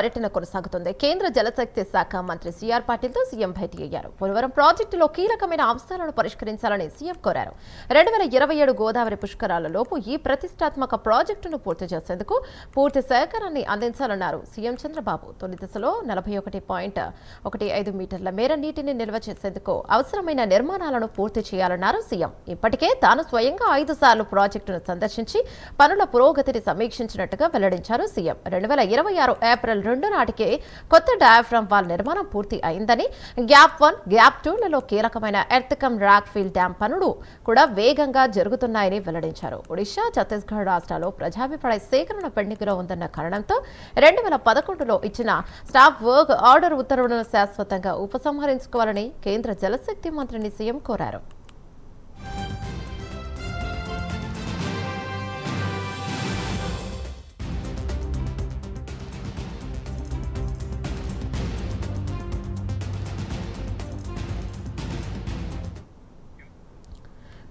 పర్యటన కొనసాగుతుంది. కేంద్ర జలశక్తి శాఖ మంత్రి సిఆర్ పాటిల్తో సీఎం భేటీ అయ్యారు. పోలవరం ప్రాజెక్టులో కీలకమైన అంశాలను పరిష్కరించాలని సీఎం కోరారు. 2027 గోదావరి పుష్కరాలలోపు ఈ ప్రతిష్టాత్మక ప్రాజెక్టును పూర్తి చేసేందుకు పూర్తి సహకారాన్ని అందించాలన్నారు సీఎం చంద్రబాబు. తొలి దశలో 41.15 మీటర్ల మేర నీటిని నిల్వ చేసేందుకు అవసరమైన నిర్మాణాలను పూర్తి చేయాలన్నారు సీఎం. ఇప్పటికే తాను స్వయంగా 5 సార్లు ప్రాజెక్టును సందర్శించి పనుల పురోగతిని సమీక్షించినట్టుగా వెల్లడించారు సీఎం. 2026 ఏప్రిల్ 2 నాటికే కొత్త డయాఫ్రామ్ వాల్ నిర్మాణం పూర్తి అయిందని, గ్యాప్ 1, గ్యాప్ 2లలో కీలకమైన earth cum rock feel dam పనులు కూడా వేగంగా జరుగుతున్నాయని వెల్లడించారు. ఒడిశా, ఛత్తీస్గఢ్ రాష్ట్రాల్లో ప్రజాభిప్రాయ సేకరణ పెండింగ్లో ఉందన్న కారణంతో 2011లో ఇచ్చిన స్టాప్ వర్క్ ఆర్డర్ ఉత్తర్వులను శాశ్వతంగా ఉపసంహరించుకోవాలని కేంద్ర జలశక్తి మంత్రిని సీఎం కోరారు.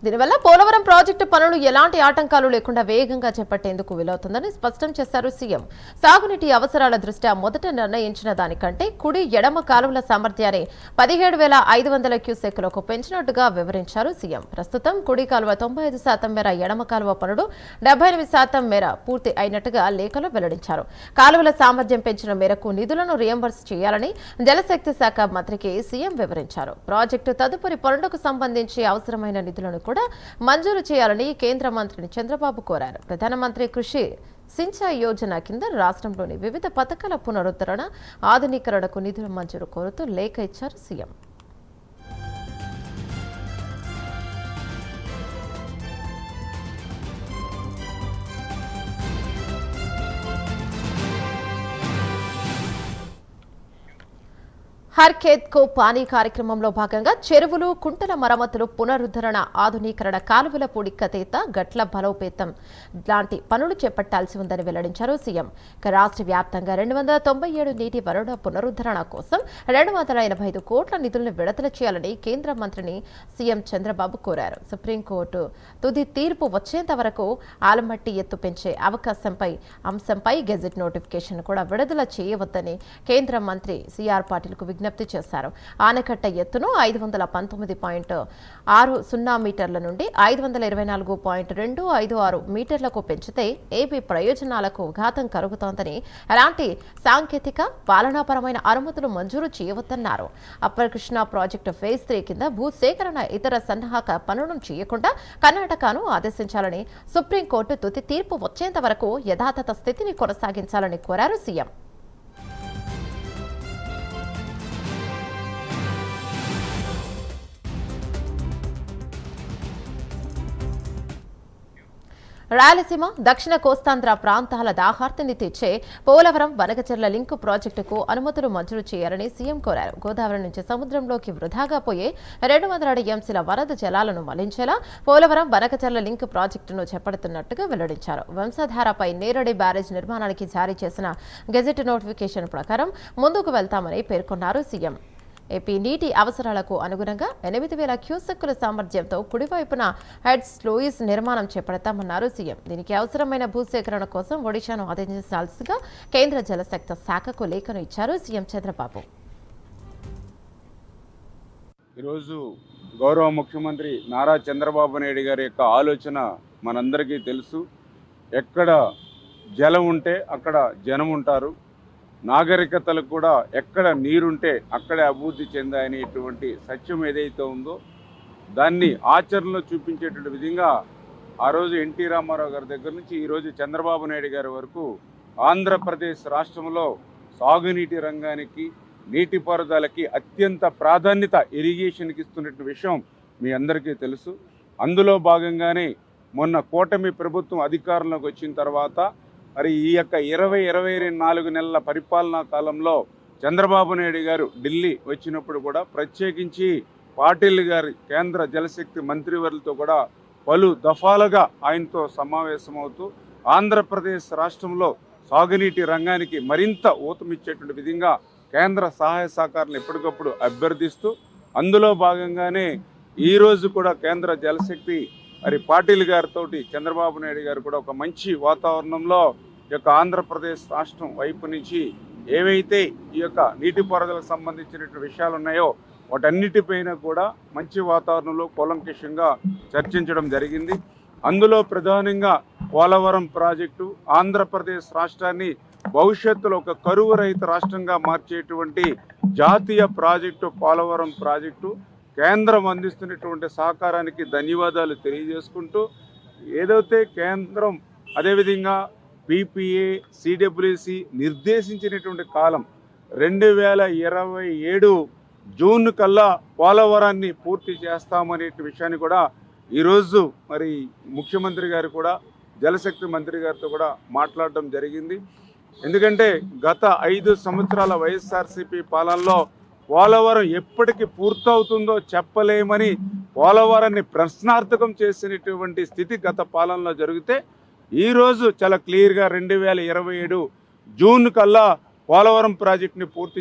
దీనివల్ల పోలవరం ప్రాజెక్టు పనులు ఎలాంటి ఆటంకాలు లేకుండా వేగంగా చేపట్టేందుకు వీలవుతుందని స్పష్టం చేశారు సీఎం. సాగునీటి అవసరాల దృష్ట్యా మొదట నిర్ణయించిన దానికంటే కుడి, ఎడమ కాలువల సామర్థ్యాన్ని 17,500 క్యూసెక్కులకు పెంచినట్టుగా వివరించారు సీఎం. ప్రస్తుతం కుడి కాలువ 95% మేర, ఎడమ కాలువ పనులు 78% మేర పూర్తి అయినట్టుగా లేఖలో వెల్లడించారు. కాలువల సామర్థ్యం పెంచిన మేరకు నిధులను రియంబర్స్ చేయాలని జలశక్తి శాఖ మంత్రికి సీఎం వివరించారు. ప్రాజెక్టు తదుపరి పనులకు సంబంధించి అవసరమైన నిధులను కూడా మంజూరు చేయాలని కేంద్ర మంత్రిని చంద్రబాబు కోరారు. ప్రధానమంత్రి కృషి సించాయ్ యోజన కింద రాష్ట్రంలోని వివిధ పథకాల పునరుద్ధరణ, ఆధునీకరణకు నిధుల మంజూరు కోరుతూ లేఖ ఇచ్చారు సీఎం. హర్ ఖేత్ కో పానీ కార్యక్రమంలో భాగంగా చెరువులు, కుంటల మరమ్మతులు, పునరుద్ధరణ, ఆధునీకరణ, కాలువల పూడికతీత, గట్ల బలోపేతం లాంటి పనులు చేపట్టాల్సి ఉందని వెల్లడించారు సీఎం. రాష్ట్ర వ్యాప్తంగా 297 నీటి వనరుల పునరుద్ధరణ కోసం 285 కోట్ల నిధులను విడుదల చేయాలని కేంద్ర మంత్రిని సీఎం చంద్రబాబు కోరారు. సుప్రీంకోర్టు తుది తీర్పు వచ్చేంత వరకు ఆలమట్టి ఎత్తు పెంచే అంశంపై గెజెట్ నోటిఫికేషన్ కూడా విడుదల చేయవద్దని కేంద్ర మంత్రి సిఆర్ పాటిల్కు విజ్ఞప్తి చేశారు. ఆనకట్ట ఎత్తును 519.60 మీటర్ల నుండి 524.256 మీటర్లకు పెంచితే ఏపీ ప్రయోజనాలకు ఘాతం కలుగుతోందని, ఎలాంటి సాంకేతిక, పాలనాపరమైన అనుమతులు మంజూరు చేయవద్దన్నారు. అప్పర్ కృష్ణా ప్రాజెక్టు ఫేజ్ 3 కింద భూసేకరణ, ఇతర సన్నాహక పనులను చేయకుండా కర్ణాటకను ఆదేశించాలని, సుప్రీంకోర్టు తుది తీర్పు వచ్చేంత వరకు యథాతథ స్థితిని కొనసాగించాలని కోరారు సీఎం. రాయలసీమ, దక్షిణ కోస్తాంధ్ర ప్రాంతాల దాహార్తిని తీర్చే పోలవరం వనకచెర్ల లింకు ప్రాజెక్టుకు అనుమతులు మంజూరు చేయాలని సీఎం కోరారు. గోదావరి నుంచి సముద్రంలోకి వృధాగా పోయే 200 టీఎంసీల వరద జలాలను మళ్లించేలా పోలవరం వనకచెర్ల లింకు ప్రాజెక్టును చేపడుతున్నట్టుగా వెల్లడించారు. వంశధారపై నేరడి బ్యారేజ్ నిర్మాణానికి జారీ చేసిన గెజెట్ నోటిఫికేషన్ ప్రకారం ముందుకు వెళ్తామని పేర్కొన్నారు సీఎం. ఏపీ నీటి అవసరాలకు అనుగుణంగా 8,000 క్యూసెక్కుల సామర్థ్యంతో కుడివైపున హెడ్స్ లూయిస్ నిర్మాణం చేపడతామన్నారు సీఎం. దీనికి అవసరమైన భూసేకరణ కోసం ఒడిశాను ఆదేశించాల్సిగా కేంద్ర జలశక్తి శాఖకు లేఖను ఇచ్చారు సీఎం చంద్రబాబు. ఈరోజు గౌరవ ముఖ్యమంత్రి నారా చంద్రబాబు నాయుడు గారి యొక్క ఆలోచన మనందరికీ తెలుసు. ఎక్కడ జలం ఉంటే అక్కడ జనం ఉంటారు. నాగరికతలు కూడా ఎక్కడ నీరుంటే అక్కడే అభివృద్ధి చెందాయనేటువంటి సత్యం ఏదైతే ఉందో దాన్ని ఆచరణలో చూపించేటువంటి విధంగా ఆ రోజు ఎన్టీ రామారావు గారి దగ్గర నుంచి ఈరోజు చంద్రబాబు నాయుడు గారి వరకు ఆంధ్రప్రదేశ్ రాష్ట్రంలో సాగునీటి రంగానికి, నీటిపారుదలకి అత్యంత ప్రాధాన్యత ఇరిగేషన్కి ఇస్తున్నటువంటి విషయం మీ అందరికీ తెలుసు. అందులో భాగంగానే మొన్న కూటమి ప్రభుత్వం అధికారంలోకి వచ్చిన తర్వాత మరి ఈ యొక్క 24 నెలల పరిపాలనా కాలంలో చంద్రబాబు నాయుడు గారు ఢిల్లీ వచ్చినప్పుడు కూడా ప్రత్యేకించి పాటిల్ గారి కేంద్ర జలశక్తి మంత్రివర్యులతో కూడా పలు దఫాలుగా ఆయనతో సమావేశమవుతూ ఆంధ్రప్రదేశ్ రాష్ట్రంలో సాగునీటి రంగానికి మరింత ఊతమిచ్చేటువంటి విధంగా కేంద్ర సహాయ సహకారాలను ఎప్పటికప్పుడు అభ్యర్థిస్తూ అందులో భాగంగానే ఈరోజు కూడా కేంద్ర జలశక్తి మరి పాటిల్ గారితో చంద్రబాబు నాయుడు గారు కూడా ఒక మంచి వాతావరణంలో యొక్క ఆంధ్రప్రదేశ్ రాష్ట్రం వైపు నుంచి ఏవైతే ఈ యొక్క నీటిపారుదలకు సంబంధించినటువంటి విషయాలు ఉన్నాయో వాటన్నిటిపైన కూడా మంచి వాతావరణంలో కూలంకషంగా చర్చించడం జరిగింది. అందులో ప్రధానంగా పోలవరం ప్రాజెక్టు ఆంధ్రప్రదేశ్ రాష్ట్రాన్ని భవిష్యత్తులో ఒక కరువు రహిత రాష్ట్రంగా మార్చేటువంటి జాతీయ ప్రాజెక్టు పోలవరం ప్రాజెక్టు కేంద్రం అందిస్తున్నటువంటి సహకారానికి ధన్యవాదాలు తెలియజేసుకుంటూ, ఏదైతే కేంద్రం అదేవిధంగా పిపిఏ సిడబ్ల్యూసి నిర్దేశించినటువంటి కాలం 2027 జూన్ కల్లా పోలవరాన్ని పూర్తి చేస్తామనే విషయాన్ని కూడా ఈరోజు మరి ముఖ్యమంత్రి గారు కూడా జలశక్తి మంత్రి గారితో కూడా మాట్లాడడం జరిగింది. ఎందుకంటే గత 5 సంవత్సరాల వైఎస్ఆర్సీపీ పాలనలో పోలవరం ఎప్పటికి పూర్తవుతుందో చెప్పలేమని పోలవరాన్ని ప్రశ్నార్థకం చేసినటువంటి స్థితి గత పాలనలో జరిగితే ఈరోజు చాలా క్లియర్గా 2027 జూన్ కల్లా పోలవరం ప్రాజెక్టుని పూర్తి